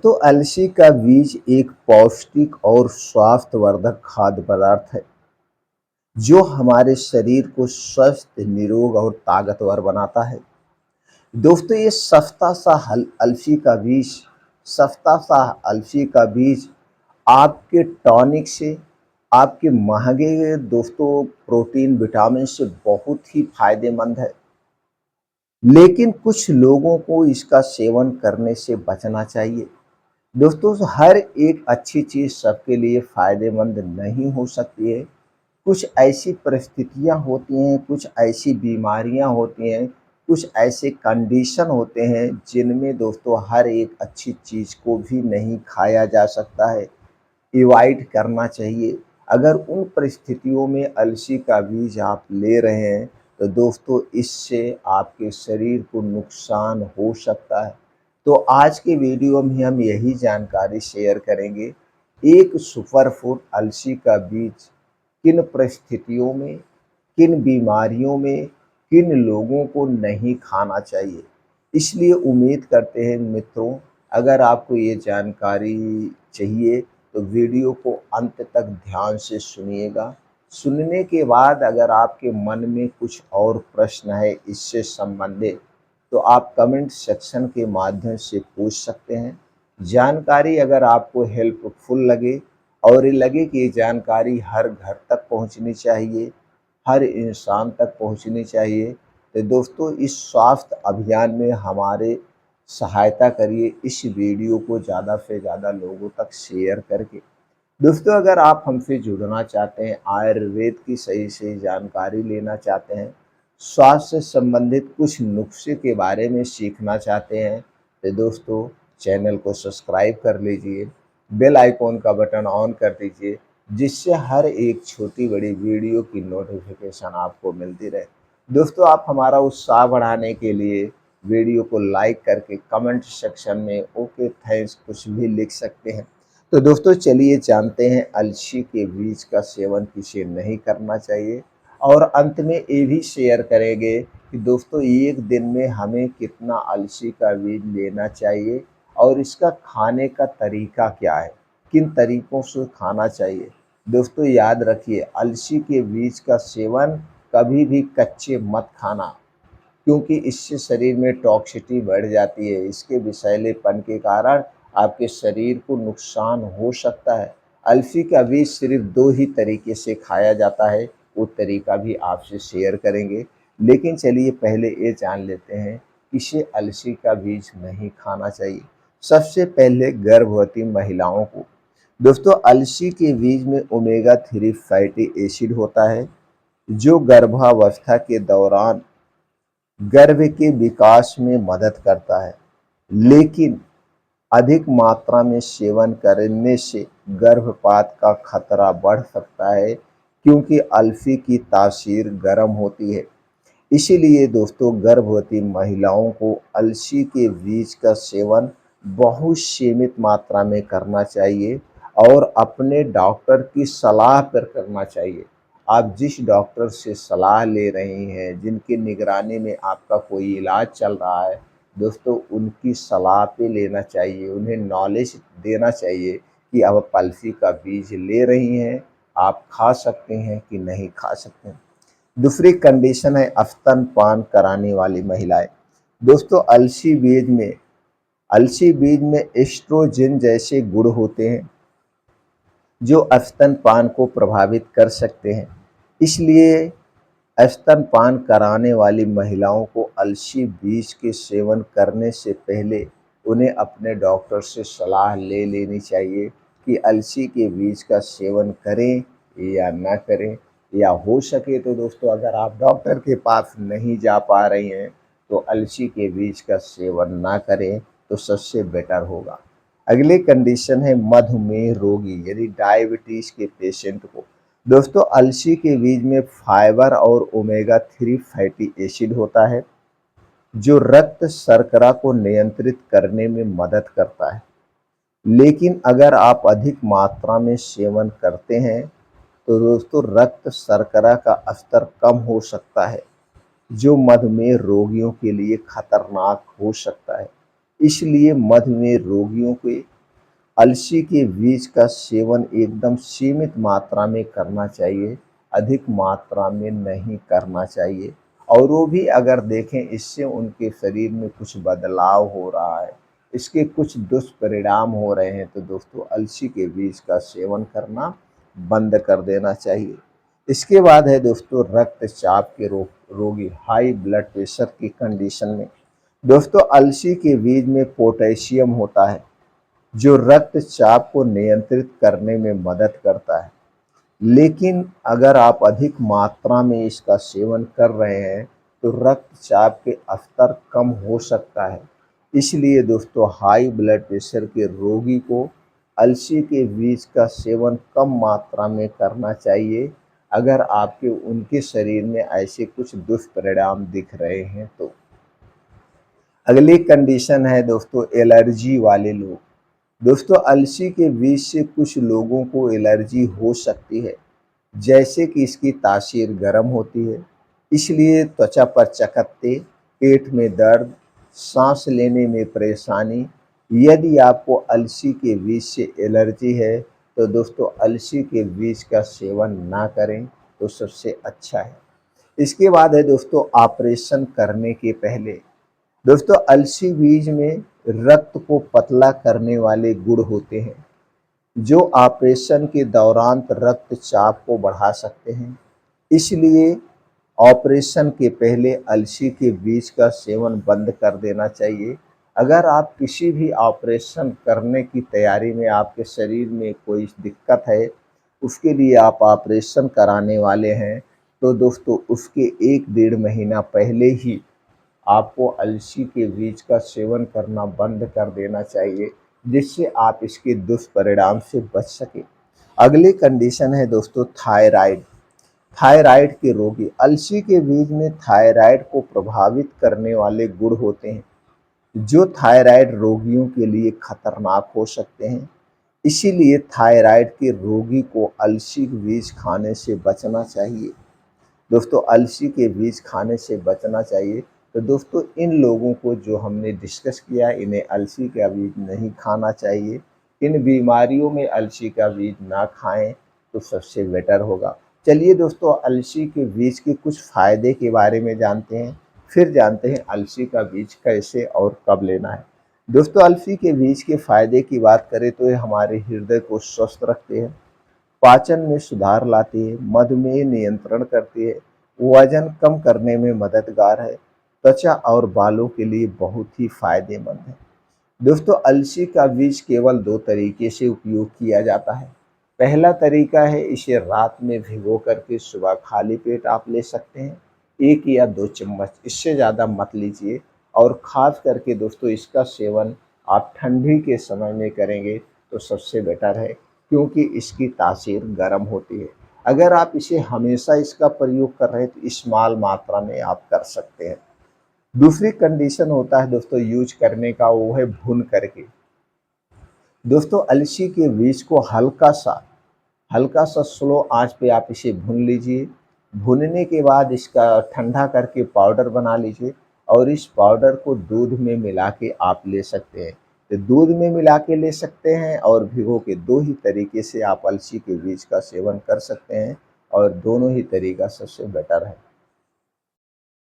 दोस्तों, अलसी का बीज एक पौष्टिक और स्वास्थ्यवर्धक खाद्य पदार्थ है जो हमारे शरीर को स्वस्थ, निरोग और ताकतवर बनाता है। दोस्तों, ये सस्ता सा अलसी का बीज आपके टॉनिक से, आपके महंगे दोस्तों प्रोटीन, विटामिन से बहुत ही फायदेमंद है। लेकिन कुछ लोगों को इसका सेवन करने से बचना चाहिए। दोस्तों, हर एक अच्छी चीज़ सबके लिए फ़ायदेमंद नहीं हो सकती है। कुछ ऐसी परिस्थितियाँ होती हैं, कुछ ऐसी बीमारियाँ होती हैं, कुछ ऐसे कंडीशन होते हैं जिनमें दोस्तों हर एक अच्छी चीज़ को भी नहीं खाया जा सकता है, अवॉइड करना चाहिए। अगर उन परिस्थितियों में अलसी का बीज आप ले रहे हैं, तो दोस्तों इससे आपके शरीर को नुकसान हो सकता है। तो आज के वीडियो में हम यही जानकारी शेयर करेंगे, एक सुपर फूड अलसी का बीज किन परिस्थितियों में, किन बीमारियों में, किन लोगों को नहीं खाना चाहिए। इसलिए उम्मीद करते हैं मित्रों, अगर आपको ये जानकारी चाहिए तो वीडियो को अंत तक ध्यान से सुनिएगा। सुनने के बाद अगर आपके मन में कुछ और प्रश्न है इससे संबंधित, तो आप कमेंट सेक्शन के माध्यम से पूछ सकते हैं। जानकारी अगर आपको हेल्पफुल लगे और ये लगे कि ये जानकारी हर घर तक पहुंचनी चाहिए, हर इंसान तक पहुंचनी चाहिए, तो दोस्तों इस स्वास्थ्य अभियान में हमारे सहायता करिए, इस वीडियो को ज़्यादा से ज़्यादा लोगों तक शेयर करके। दोस्तों, अगर आप हमसे जुड़ना चाहते हैं, आयुर्वेद की सही सही जानकारी लेना चाहते हैं, स्वास्थ्य से संबंधित कुछ नुस्खे के बारे में सीखना चाहते हैं, तो दोस्तों चैनल को सब्सक्राइब कर लीजिए, बेल आइकॉन का बटन ऑन कर दीजिए, जिससे हर एक छोटी बड़ी वीडियो की नोटिफिकेशन आपको मिलती रहे। दोस्तों, आप हमारा उत्साह बढ़ाने के लिए वीडियो को लाइक करके कमेंट सेक्शन में ओके थैंक्स कुछ भी लिख सकते हैं। तो दोस्तों चलिए जानते हैं अलसी के बीज का सेवन किसे नहीं करना चाहिए, और अंत में ये भी शेयर करेंगे कि दोस्तों एक दिन में हमें कितना अलसी का बीज लेना चाहिए और इसका खाने का तरीका क्या है, किन तरीकों से खाना चाहिए। दोस्तों याद रखिए, अलसी के बीज का सेवन कभी भी कच्चे मत खाना, क्योंकि इससे शरीर में टॉक्सिटी बढ़ जाती है। इसके विषैलेपन के कारण आपके शरीर को नुकसान हो सकता है। अलसी का बीज सिर्फ 2 ही तरीके से खाया जाता है, वो तरीका भी आपसे शेयर करेंगे। लेकिन चलिए पहले ये जान लेते हैं किसे अलसी का बीज नहीं खाना चाहिए। सबसे पहले गर्भवती महिलाओं को। दोस्तों, अलसी के बीज में ओमेगा 3 फैटी एसिड होता है जो गर्भावस्था के दौरान गर्भ के विकास में मदद करता है। लेकिन अधिक मात्रा में सेवन करने से गर्भपात का खतरा बढ़ सकता है, क्योंकि अलसी की तासीर गर्म होती है। इसीलिए दोस्तों गर्भवती महिलाओं को अलसी के बीज का सेवन बहुत सीमित मात्रा में करना चाहिए और अपने डॉक्टर की सलाह पर करना चाहिए। आप जिस डॉक्टर से सलाह ले रही हैं, जिनकी निगरानी में आपका कोई इलाज चल रहा है, दोस्तों उनकी सलाह पे लेना चाहिए, उन्हें नॉलेज देना चाहिए कि अब आप अलसी का बीज ले रही हैं, आप खा सकते हैं कि नहीं खा सकते हैं। दूसरी कंडीशन है स्तनपान कराने वाली महिलाएं। दोस्तों, अलसी बीज में एस्ट्रोजन जैसे गुण होते हैं जो स्तनपान को प्रभावित कर सकते हैं। इसलिए स्तनपान कराने वाली महिलाओं को अलसी बीज के सेवन करने से पहले उन्हें अपने डॉक्टर से सलाह ले लेनी चाहिए कि अलसी के बीज का सेवन करें या ना करें। या हो सके तो दोस्तों अगर आप डॉक्टर के पास नहीं जा पा रही हैं, तो अलसी के बीज का सेवन ना करें तो सबसे बेटर होगा। अगली कंडीशन है मधुमेह रोगी, यानी डायबिटीज़ के पेशेंट को। दोस्तों, अलसी के बीज में फाइबर और ओमेगा 3 फैटी एसिड होता है जो रक्त शर्करा को नियंत्रित करने में मदद करता है। लेकिन अगर आप अधिक मात्रा में सेवन करते हैं तो दोस्तों रक्त शर्करा का स्तर कम हो सकता है, जो मधुमेह रोगियों के लिए खतरनाक हो सकता है। इसलिए मधुमेह रोगियों के अलसी के बीज का सेवन एकदम सीमित मात्रा में करना चाहिए, अधिक मात्रा में नहीं करना चाहिए। और वो भी अगर देखें इससे उनके शरीर में कुछ बदलाव हो रहा है, इसके कुछ दुष्परिणाम हो रहे हैं, तो दोस्तों अलसी के बीज का सेवन करना बंद कर देना चाहिए। इसके बाद है दोस्तों रक्तचाप के रोगी, हाई ब्लड प्रेशर की कंडीशन में दोस्तों अलसी के बीज में पोटेशियम होता है, जो रक्तचाप को नियंत्रित करने में मदद करता है। लेकिन अगर आप अधिक मात्रा में इसका सेवन कर रहे हैं तो रक्तचाप के स्तर कम हो सकता है। इसलिए दोस्तों हाई ब्लड प्रेशर के रोगी को अलसी के बीज का सेवन कम मात्रा में करना चाहिए, अगर आपके उनके शरीर में ऐसे कुछ दुष्परिणाम दिख रहे हैं तो। अगली कंडीशन है दोस्तों एलर्जी वाले लोग। दोस्तों अलसी के बीज से कुछ लोगों को एलर्जी हो सकती है, जैसे कि इसकी तासीर गर्म होती है, इसलिए त्वचा पर चकत्ते, पेट में दर्द, सांस लेने में परेशानी। यदि आपको अलसी के बीज से एलर्जी है तो दोस्तों अलसी के बीज का सेवन ना करें तो सबसे अच्छा है। इसके बाद है दोस्तों ऑपरेशन करने के पहले। दोस्तों अलसी बीज में रक्त को पतला करने वाले गुण होते हैं, जो ऑपरेशन के दौरान रक्तचाप को बढ़ा सकते हैं। इसलिए ऑपरेशन के पहले अलसी के बीज का सेवन बंद कर देना चाहिए। अगर आप किसी भी ऑपरेशन करने की तैयारी में, आपके शरीर में कोई दिक्कत है, उसके लिए आप ऑपरेशन कराने वाले हैं, तो दोस्तों उसके 1-1.5 महीना पहले ही आपको अलसी के बीज का सेवन करना बंद कर देना चाहिए, जिससे आप इसके दुष्परिणाम से बच सकें। अगली कंडीशन है दोस्तों थायराइड। थायराइड के रोगी, अलसी के बीज में थायराइड को प्रभावित करने वाले गुण होते हैं, जो थायराइड रोगियों के लिए खतरनाक हो सकते हैं। इसीलिए थायराइड के रोगी को अलसी के बीज खाने से बचना चाहिए। दोस्तों अलसी के बीज खाने से बचना चाहिए। तो दोस्तों इन लोगों को जो हमने डिस्कस किया, इन्हें अलसी का बीज नहीं खाना चाहिए। इन बीमारियों में अलसी का बीज ना खाएं तो सबसे बेटर होगा। चलिए दोस्तों अलसी के बीज के कुछ फ़ायदे के बारे में जानते हैं, फिर जानते हैं अलसी का बीज कैसे और कब लेना है। दोस्तों अलसी के बीज के फ़ायदे की बात करें तो ये हमारे हृदय को स्वस्थ रखते हैं, पाचन में सुधार लाती है, मधुमेह नियंत्रण करती है, वजन कम करने में मददगार है, त्वचा और बालों के लिए बहुत ही फायदेमंद है। दोस्तों अलसी का बीज केवल 2 तरीके से उपयोग किया जाता है। पहला तरीका है इसे रात में भिगो करके सुबह खाली पेट आप ले सकते हैं, 1 या 2 चम्मच, इससे ज़्यादा मत लीजिए। और ख़ास करके दोस्तों इसका सेवन आप ठंडी के समय में करेंगे तो सबसे बेटर है, क्योंकि इसकी तासीर गर्म होती है। अगर आप इसे हमेशा इसका प्रयोग कर रहे हैं तो स्मॉल मात्रा में आप कर सकते हैं। दूसरी कंडीशन होता है दोस्तों यूज करने का, वो है भून करके। दोस्तों अलसी के बीज को हल्का सा स्लो आंच पे आप इसे भून लीजिए। भूनने के बाद इसका ठंडा करके पाउडर बना लीजिए और इस पाउडर को दूध में मिला के आप ले सकते हैं। तो दूध में मिला के ले सकते हैं और भिगो के, 2 ही तरीके से आप अलसी के बीज का सेवन कर सकते हैं और दोनों ही तरीका सबसे बेटर है।